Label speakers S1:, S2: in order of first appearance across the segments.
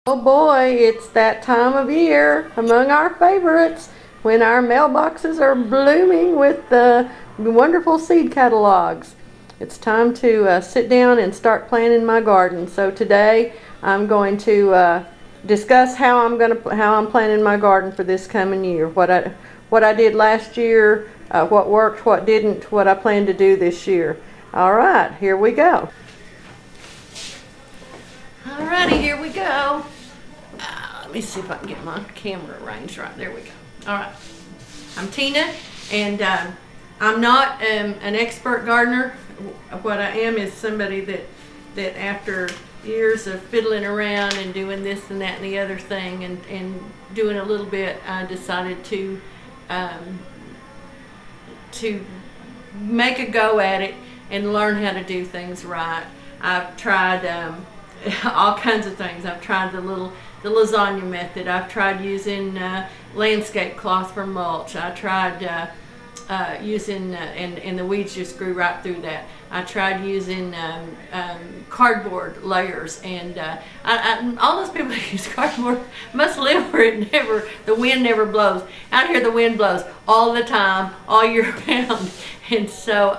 S1: Oh boy, it's that time of year, among our favorites, when our mailboxes are blooming with the wonderful seed catalogs. It's time to sit down and start planting my garden. So today I'm going to discuss how I'm planting my garden for this coming year. What I did last year, what worked, what didn't, what I plan to do this year. All right, here we go. Alrighty, here we go. Let me see if I can get my camera arranged right. There we go. All right. I'm Tina, and I'm not an expert gardener. What I am is somebody that after years of fiddling around and doing this and that and the other thing and doing a little bit, I decided to make a go at it and learn how to do things right. I've tried all kinds of things. I've tried the lasagna method. I've tried using landscape cloth for mulch. I tried using, and the weeds just grew right through that. I tried using cardboard layers, and all those people that use cardboard must live where the wind never blows. Out here the wind blows all the time, all year round, and so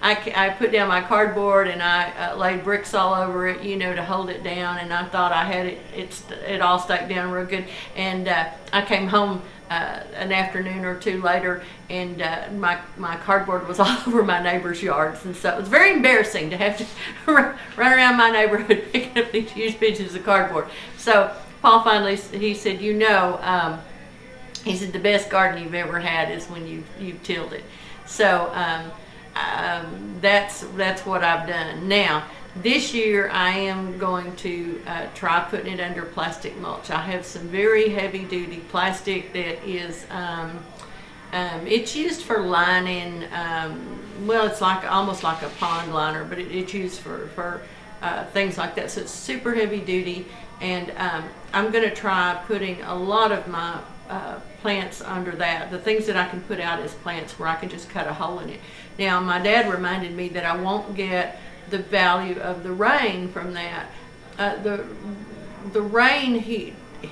S1: I put down my cardboard and I laid bricks all over it, to hold it down, and I thought I had it all stuck down real good. And I came home an afternoon or two later, and my cardboard was all over my neighbor's yards, and so it was very embarrassing to have to run around my neighborhood picking up these huge pieces of cardboard. So Paul finally, he said, he said the best garden you've ever had is when you've tilled it. So that's what I've done. Now this year I am going to try putting it under plastic mulch. I have some very heavy duty plastic that is it's used for lining, well, it's almost like a pond liner, but it's used for things like that, so it's super heavy duty. And I'm going to try putting a lot of my plants under that. The things that I can put out as plants where I can just cut a hole in it. Now my dad reminded me that I won't get the value of the rain from that. The rain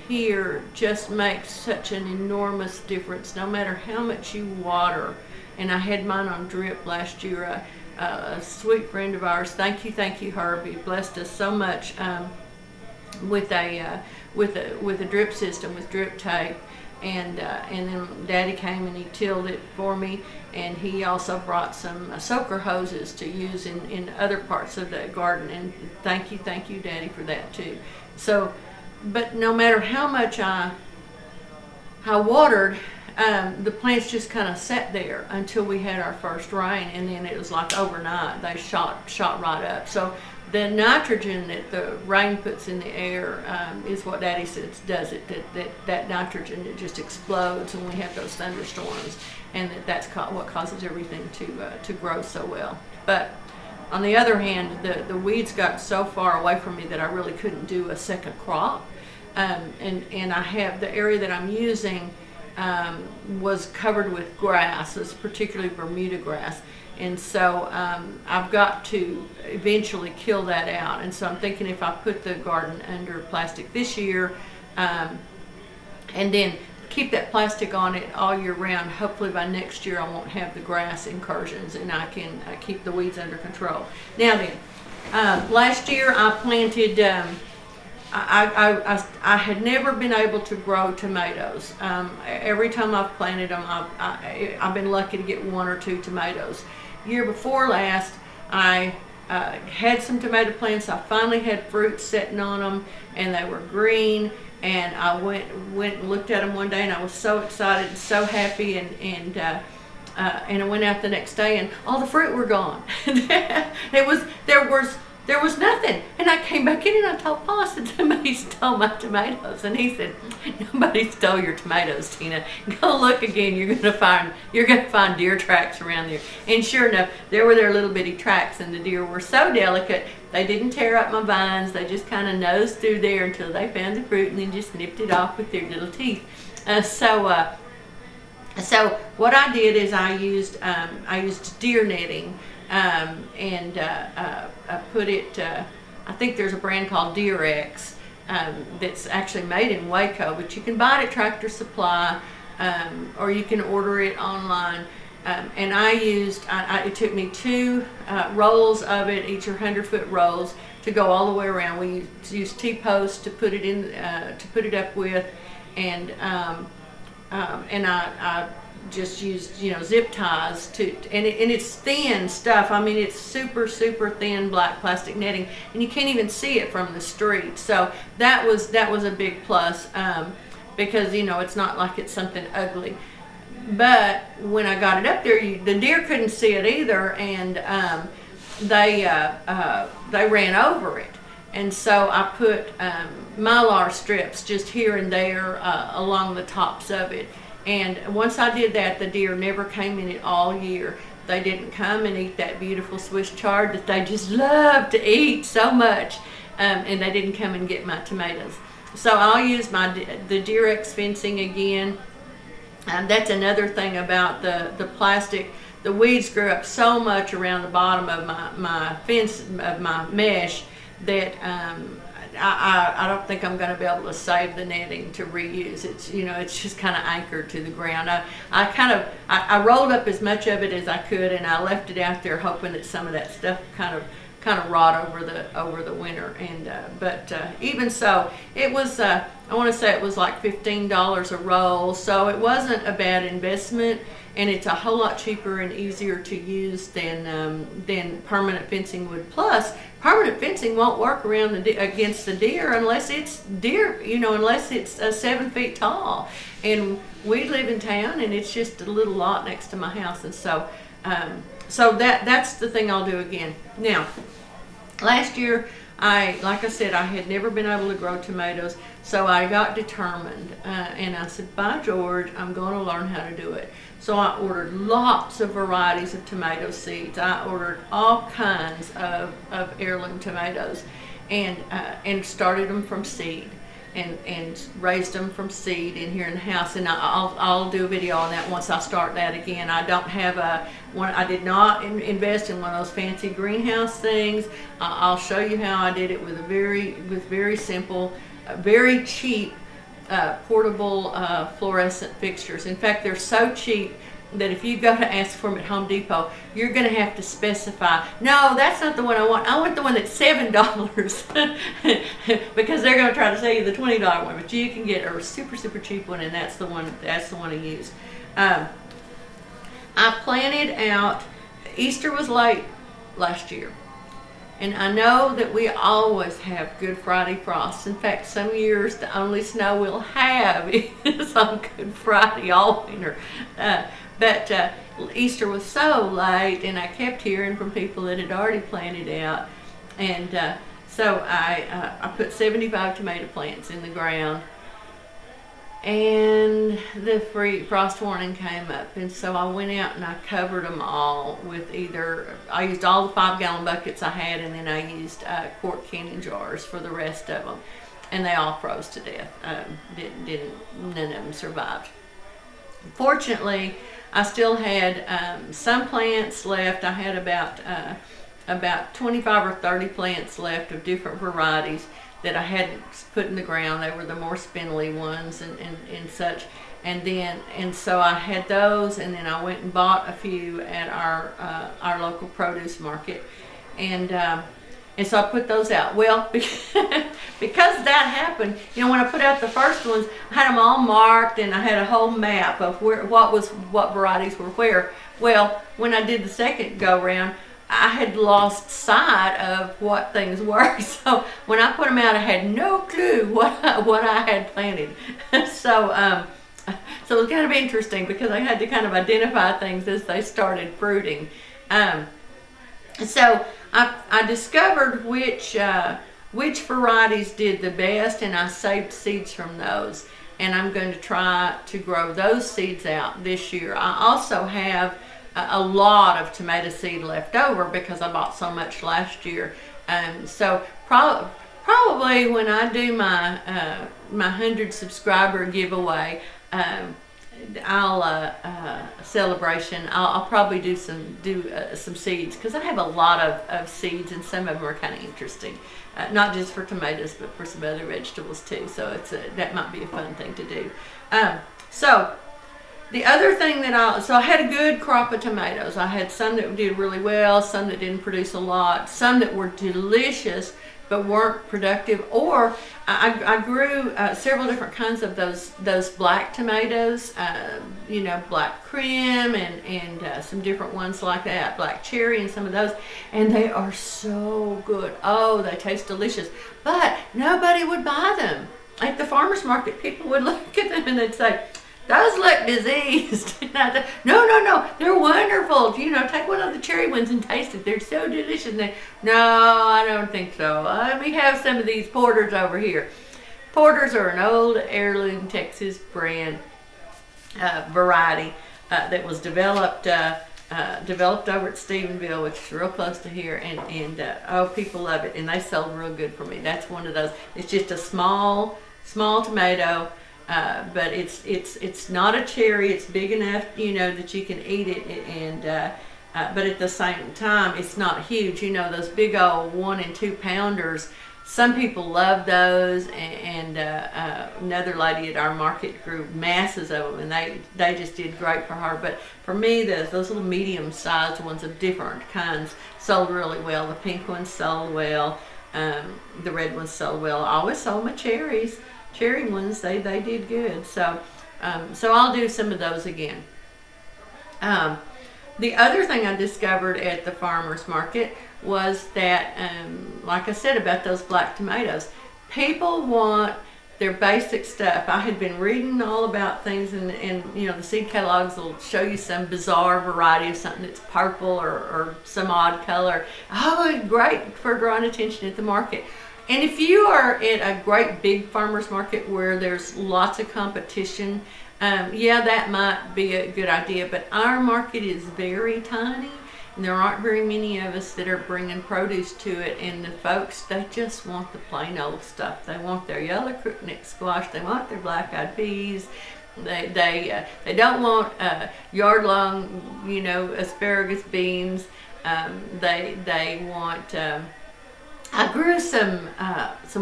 S1: here just makes such an enormous difference no matter how much you water. And I had mine on drip last year. A sweet friend of ours, thank you Herbie, blessed us so much with a drip system with drip tape. And then Daddy came and he tilled it for me, and he also brought some soaker hoses to use in other parts of the garden. And thank you Daddy for that too. So, but no matter how much I watered, the plants just kind of sat there until we had our first rain, and then it was like overnight they shot right up. So the nitrogen that the rain puts in the air is what Daddy says does it. That nitrogen, it just explodes when we have those thunderstorms, and that's what causes everything to grow so well. But on the other hand, the weeds got so far away from me that I really couldn't do a second crop. And I have the area that I'm using was covered with grass. It's particularly Bermuda grass. And so I've got to eventually kill that out. And so I'm thinking if I put the garden under plastic this year and then keep that plastic on it all year round, hopefully by next year I won't have the grass incursions and I can keep the weeds under control. Now then, last year I planted, I had never been able to grow tomatoes. Every time I've planted them, I've been lucky to get 1 or 2 tomatoes. Year before last, I had some tomato plants. I finally had fruit sitting on them, and they were green. And I went and looked at them one day, and I was so excited and so happy. And I went out the next day, and all the fruit were gone. There was nothing. And I came back in and I told Paul, I said, somebody stole my tomatoes. And he said, nobody stole your tomatoes, Tina. Go look again. You're gonna find deer tracks around there. And sure enough, there were their little bitty tracks, and the deer were so delicate, they didn't tear up my vines. They just kind of nosed through there until they found the fruit and then just nipped it off with their little teeth. So what I did is I used deer netting. And I put it, I think there's a brand called Deer X, that's actually made in Waco, but you can buy it at Tractor Supply, or you can order it online. And I used, it took me 2 rolls of it, each are 100-foot rolls, to go all the way around. We used T-posts to put it in, to put it up with, and I just used, zip ties to, and it's thin stuff. I mean, it's super thin black plastic netting, and you can't even see it from the street. So that was a big plus, because it's not like it's something ugly. But when I got it up there, the deer couldn't see it either, and they ran over it. And so I put mylar strips just here and there along the tops of it. And once I did that, the deer never came in it all year. They didn't come and eat that beautiful Swiss chard that they just love to eat so much, and they didn't come and get my tomatoes. So I'll use the Durex fencing again. That's another thing about the plastic. The weeds grew up so much around the bottom of my fence, of my mesh, that I don't think I'm going to be able to save the netting to reuse. It's just kind of anchored to the ground. I rolled up as much of it as I could, and I left it out there hoping that some of that stuff kind of rot over the winter. And but even so, it was I want to say it was like $15 a roll, so it wasn't a bad investment, and it's a whole lot cheaper and easier to use than permanent fencing would. Plus, permanent fencing won't work around against the deer unless it's unless it's 7 feet tall. And we live in town, and it's just a little lot next to my house, and so that's the thing I'll do again. Now, last year, like I said, I had never been able to grow tomatoes, so I got determined, and I said, by George, I'm going to learn how to do it. So I ordered lots of varieties of tomato seeds. I ordered all kinds of heirloom tomatoes, and started them from seed, and raised them from seed in here in the house. And I'll do a video on that once I start that again. I don't have I did not invest in one of those fancy greenhouse things. I'll show you how I did it with very simple, very cheap portable fluorescent fixtures. In fact, they're so cheap that if you go to ask for them at Home Depot, you're going to have to specify, no, that's not the one I want. I want the one that's $7, because they're going to try to sell you the $20 one. But you can get a super cheap one, and that's the one to use. I planted out. Easter was late last year, and I know that we always have Good Friday frost. In fact, some years the only snow we'll have is on Good Friday all winter. But Easter was so late, and I kept hearing from people that had already planted out. And so I put 75 tomato plants in the ground, and the frost warning came up. And so I went out and I covered them all with I used all the 5-gallon buckets I had, and then I used quart canning jars for the rest of them. And they all froze to death. None of them survived. Fortunately, I still had some plants left. I had about 25 or 30 plants left of different varieties that I hadn't put in the ground. They were the more spindly ones and such. And so I had those, and then I went and bought a few at our local produce market, and so I put those out. Well, because that happened, when I put out the first ones, I had them all marked, and I had a whole map of what varieties were where. Well, when I did the second go round, I had lost sight of what things were. So when I put them out, I had no clue what I had planted. So it was kind of interesting, because I had to kind of identify things as they started fruiting. So I discovered which varieties did the best, and I saved seeds from those. And I'm going to try to grow those seeds out this year. I also have a lot of tomato seed left over, because I bought so much last year. So probably when I do my 100 subscriber giveaway, I'll celebration. I'll probably do some seeds, because I have a lot of seeds, and some of them are kind of interesting, not just for tomatoes but for some other vegetables too. So that might be a fun thing to do. So the other thing that I had a good crop of tomatoes. I had some that did really well, some that didn't produce a lot, some that were delicious but weren't productive. Or I grew several different kinds of those black tomatoes, black cream and some different ones like that, black cherry and some of those, and they are so good. Oh, they taste delicious, but nobody would buy them. At the farmer's market, people would look at them and they'd say, "Those look diseased." No, they're wonderful. Take one of the cherry ones and taste it. They're so delicious. No, I don't think so. Let me have some of these porters over here. Porters are an old heirloom Texas brand variety that was developed over at Stephenville, which is real close to here, and people love it, and they sold real good for me. That's one of those. It's just a small tomato. But it's not a cherry. It's big enough, that you can eat it, and but at the same time, it's not huge. Those big old 1 and 2 pounders. Some people love those, and another lady at our market grew masses of them, and they just did great for her. But for me, those little medium-sized ones of different kinds sold really well. The pink ones sold well. The red ones sold well. I always sold my cherries. Cherry ones, they did good. So I'll do some of those again. The other thing I discovered at the farmer's market was that, like I said about those black tomatoes, people want their basic stuff. I had been reading all about things, and the seed catalogs will show you some bizarre variety of something that's purple or some odd color. Oh, great for drawing attention at the market. And if you are at a great big farmer's market where there's lots of competition, that might be a good idea. But our market is very tiny, and there aren't very many of us that are bringing produce to it. And the folks, they just want the plain old stuff. They want their yellow crookneck squash. They want their black-eyed peas. They don't want yard-long, asparagus beans. They want. I grew some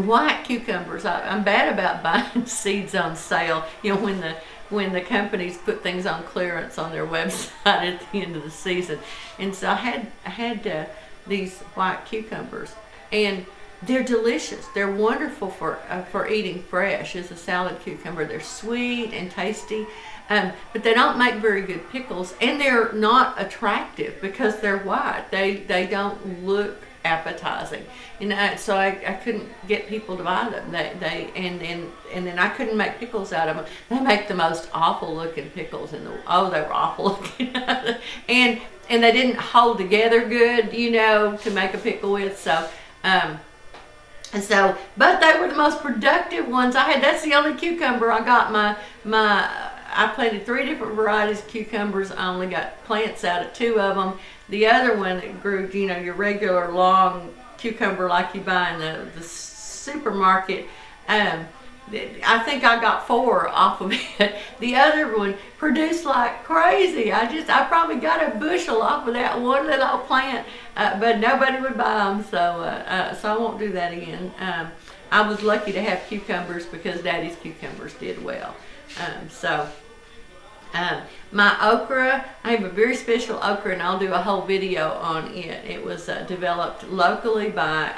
S1: white cucumbers. I'm bad about buying seeds on sale. When the companies put things on clearance on their website at the end of the season, and so I had these white cucumbers, and they're delicious. They're wonderful for eating fresh as a salad cucumber. They're sweet and tasty, but they don't make very good pickles, and they're not attractive because they're white. They don't look appetizing, and so I couldn't get people to buy them. And then I couldn't make pickles out of them. They make the most awful looking pickles they were awful looking, and they didn't hold together good, to make a pickle with. But they were the most productive ones I had. That's the only cucumber I got. I planted 3 different varieties of cucumbers. I only got plants out of 2 of them. The other one that grew, your regular long cucumber like you buy in the supermarket, I think I got 4 off of it. The other one produced like crazy. I probably got a bushel off of that one little plant, but nobody would buy them, so I won't do that again. I was lucky to have cucumbers because Daddy's cucumbers did well. My okra, I have a very special okra, and I'll do a whole video on it. It was developed locally by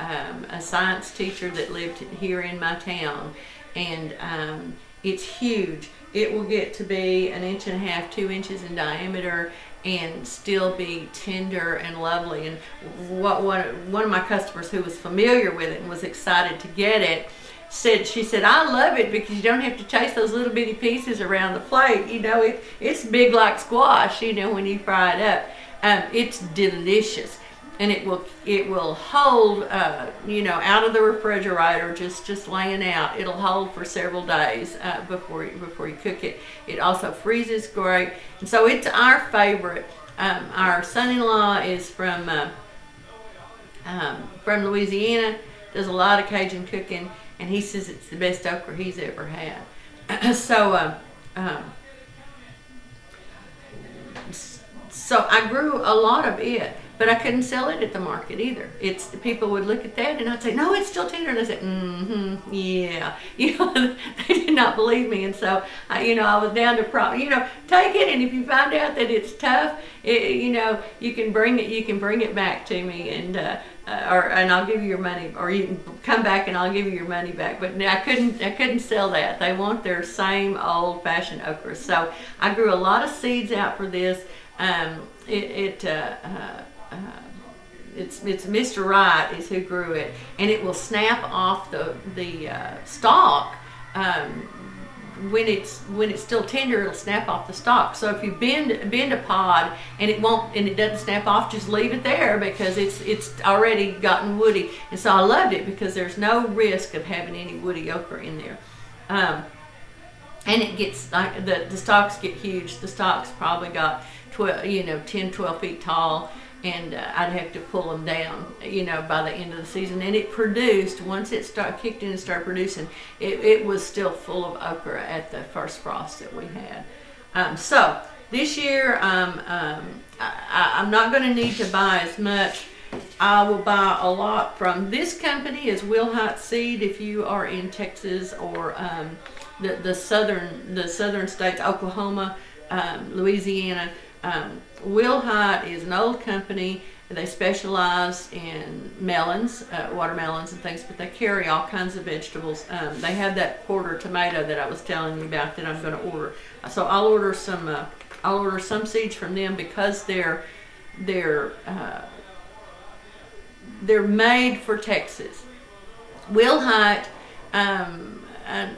S1: a science teacher that lived here in my town, and it's huge. It will get to be 1.5 inches, 2 inches in diameter, and still be tender and lovely. And one of my customers who was familiar with it and was excited to get it she said, "I love it because you don't have to chase those little bitty pieces around the plate. It's big like squash, when you fry it up. It's delicious, and it will hold, out of the refrigerator, just laying out. It'll hold for several days before you cook it. It also freezes great, and so it's our favorite. Our son-in-law is from Louisiana, does a lot of Cajun cooking, and he says it's the best okra he's ever had. So I grew a lot of it, but I couldn't sell it at the market either. People would look at that and I'd say, no, it's still tender. And I said, yeah. They did not believe me. And so, I was down to take it. And if you find out that it's tough, you can bring it back to me, and I'll give you your money, or you can come back and I'll give you your money back. But I couldn't sell that. They want their same old-fashioned okra. So I grew a lot of seeds out for this. It's Mr. Wright is who grew it, and it will snap off the stalk. When it's still tender, it'll snap off the stalk. So if you bend a pod and it doesn't snap off, just leave it there, because it's already gotten woody. And so I loved it because there's no risk of having any woody okra in there. And it gets like the stalks get huge. The stalks probably got 10, 12 feet tall, and I'd have to pull them down, by the end of the season. And it produced, once it kicked in and started producing, it was still full of okra at the first frost that we had. So this year, I'm not going to need to buy as much. I will buy a lot from this company, is Wilhite Seed, if you are in Texas or the southern states, Oklahoma, Louisiana. Wilhite is an old company. They specialize in melons, watermelons and things, but they carry all kinds of vegetables. They have that quarter tomato that I was telling you about that I'm going to order. So I'll order some seeds from them, because they're made for Texas. Wilhite,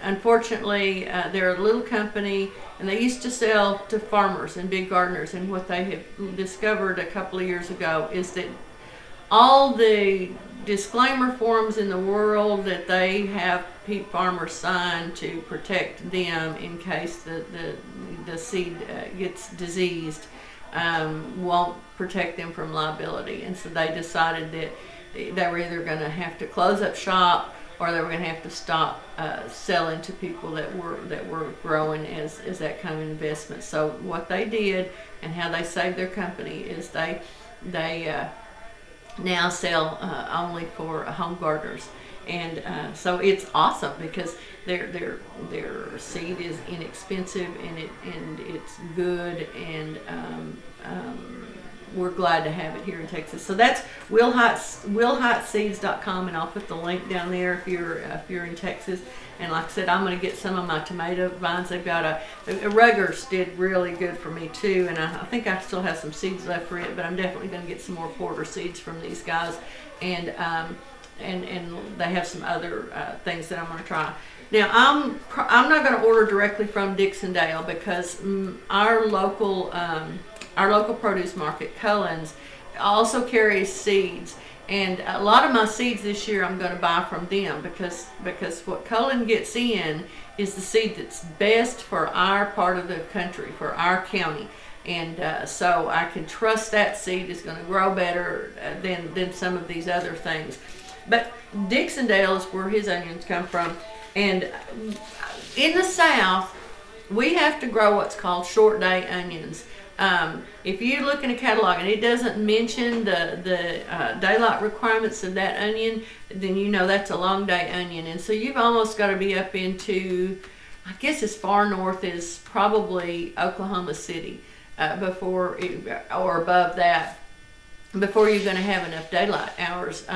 S1: unfortunately, they're a little company, and they used to sell to farmers and big gardeners. And what they have discovered a couple of years ago is that all the disclaimer forms in the world that they have farmers sign to protect them in case the seed gets diseased won't protect them from liability. And so they decided that they were either going to have to close up shop, or they were going to have to stop selling to people that were growing as that kind of investment. So what they did, and how they saved their company, is they now sell only for home gardeners. And so it's awesome, because their seed is inexpensive, and it's good, and we're glad to have it here in Texas. So that's WilhiteSeeds.com, and I'll put the link down there if you're in Texas. And like I said, I'm going to get some of my tomato vines. They've got Ruggers did really good for me too, and I think I still have some seeds left for it, but I'm definitely going to get some more porter seeds from these guys. And they have some other things that I'm going to try. Now I'm not going to order directly from Dixondale, because our local produce market, Cullen's, also carries seeds, and a lot of my seeds this year I'm going to buy from them, because what Cullen gets in is the seed that's best for our part of the country, for our county. And so I can trust that seed is going to grow better than some of these other things. But Dixondale is where his onions come from. And in the South, we have to grow what's called short day onions. If you look in a catalog and it doesn't mention the daylight requirements of that onion, then you know that's a long day onion. And so you've almost got to be up into, I guess, as far north as probably Oklahoma City or above that, before you're going to have enough daylight hours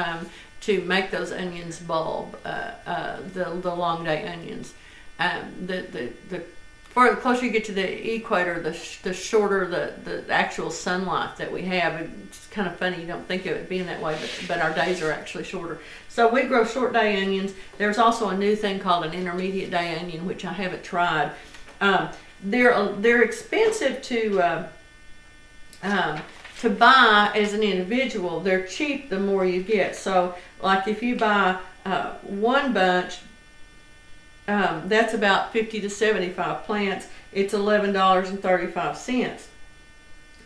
S1: to make those onions bulb, the long day onions. The closer you get to the equator, the shorter the actual sunlight that we have. It's kind of funny, you don't think of it being that way, but our days are actually shorter. So we grow short day onions. There's also a new thing called an intermediate day onion, which I haven't tried. They're expensive to buy as an individual. They're cheap the more you get. So like if you buy one bunch, that's about 50 to 75 plants. It's $11.35.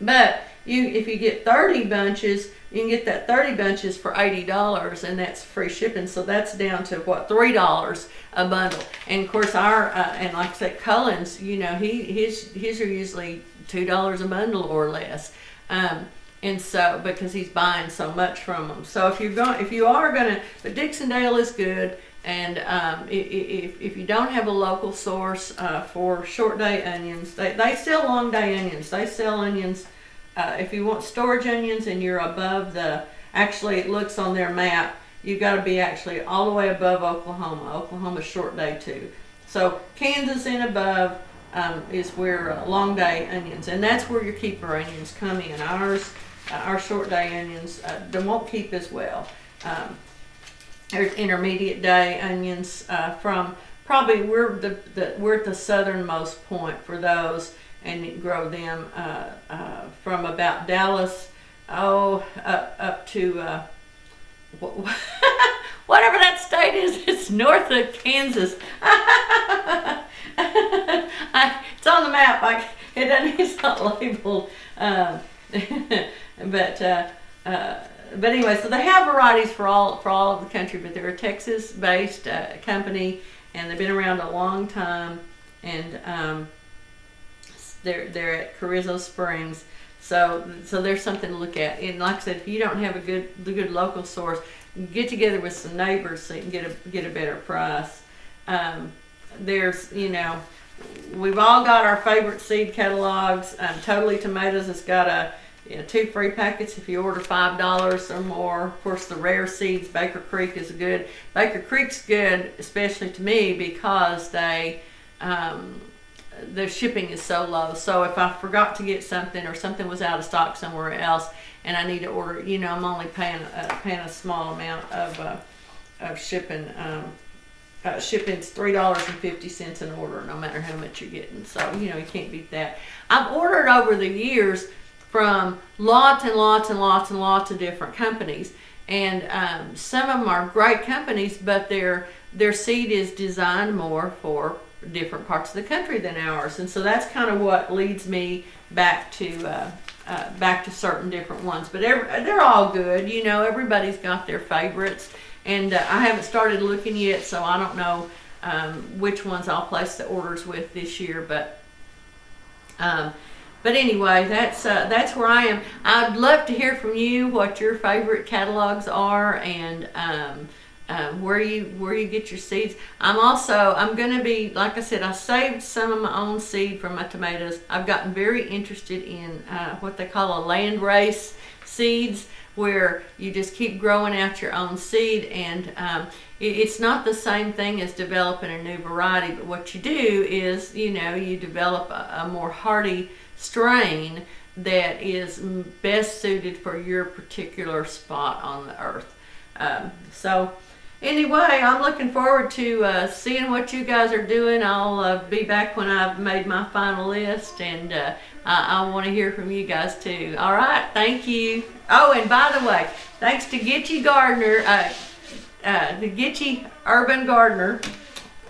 S1: But if you get 30 bunches, you can get that 30 bunches for $80, and that's free shipping. So that's down to what, $3 a bundle. And of course and like I said, Cullen's, his are usually $2 a bundle or less. And so, because he's buying so much from them. So if you are gonna, but Dixondale is good. And if you don't have a local source for short day onions, they sell long day onions. They sell onions. If you want storage onions and you're above actually it looks on their map, you've got to be actually all the way above Oklahoma. Oklahoma's short day too. So Kansas and above is where long day onions, and that's where your keeper onions come in. Our short day onions, they won't keep as well. There's intermediate day onions from probably we're at the southernmost point for those, and you grow them from about Dallas up to whatever that state is. It's north of Kansas. It's on the map. It's not labeled, but anyway, so they have varieties for all of the country, but they're a Texas-based company, and they've been around a long time, and they're at Carrizo Springs, so there's something to look at. And like I said, if you don't have the good local source, get together with some neighbors so you can get a better price. There's, we've all got our favorite seed catalogs. Totally Tomatoes has got 2 free packets if you order $5 or more. Of course, the rare seeds, Baker Creek is good. Baker Creek's good, especially to me, because the shipping is so low. So if I forgot to get something, or something was out of stock somewhere else and I need to order, I'm only paying a small amount of shipping. Shipping's $3.50 an order, no matter how much you're getting. So you can't beat that. I've ordered over the years from lots and lots and lots and lots of different companies, and some of them are great companies, but their seed is designed more for different parts of the country than ours, and so that's kind of what leads me back to certain different ones. But they're all good. Everybody's got their favorites, and I haven't started looking yet, so I don't know which ones I'll place the orders with this year, but anyway, that's where I am. I'd love to hear from you what your favorite catalogs are, and where you get your seeds. I'm going to be, like I said, I saved some of my own seed from my tomatoes. I've gotten very interested in what they call a land race seeds, where you just keep growing out your own seed, and it's not the same thing as developing a new variety, but what you do is you develop a more hardy strain that is best suited for your particular spot on the earth. So anyway, I'm looking forward to seeing what you guys are doing. I'll be back when I've made my final list, and I want to hear from you guys too. All right, thank you. Oh, and by the way, thanks to Gitche Gardener, the Gitche Urban Gardener.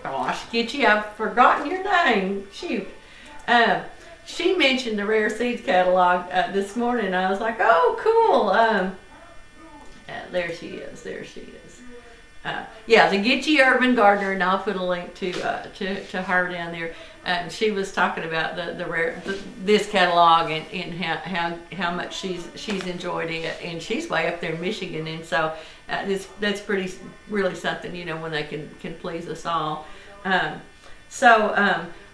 S1: Gosh, Gitche, I've forgotten your name. Shoot. She mentioned the Rare Seeds catalog this morning. I was like, oh, cool. There she is. There she is. Yeah, the Gitche Urban Gardener, and I'll put a link to her down there. She was talking about this catalog, and how much she's enjoyed it, and she's way up there in Michigan, and so that's really something, when they can please us all.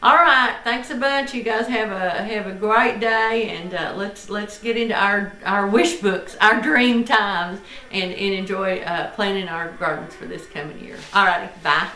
S1: All right, thanks a bunch. You guys have a great day, and let's get into our wish books, our dream times, and enjoy planning our gardens for this coming year. All righty, bye.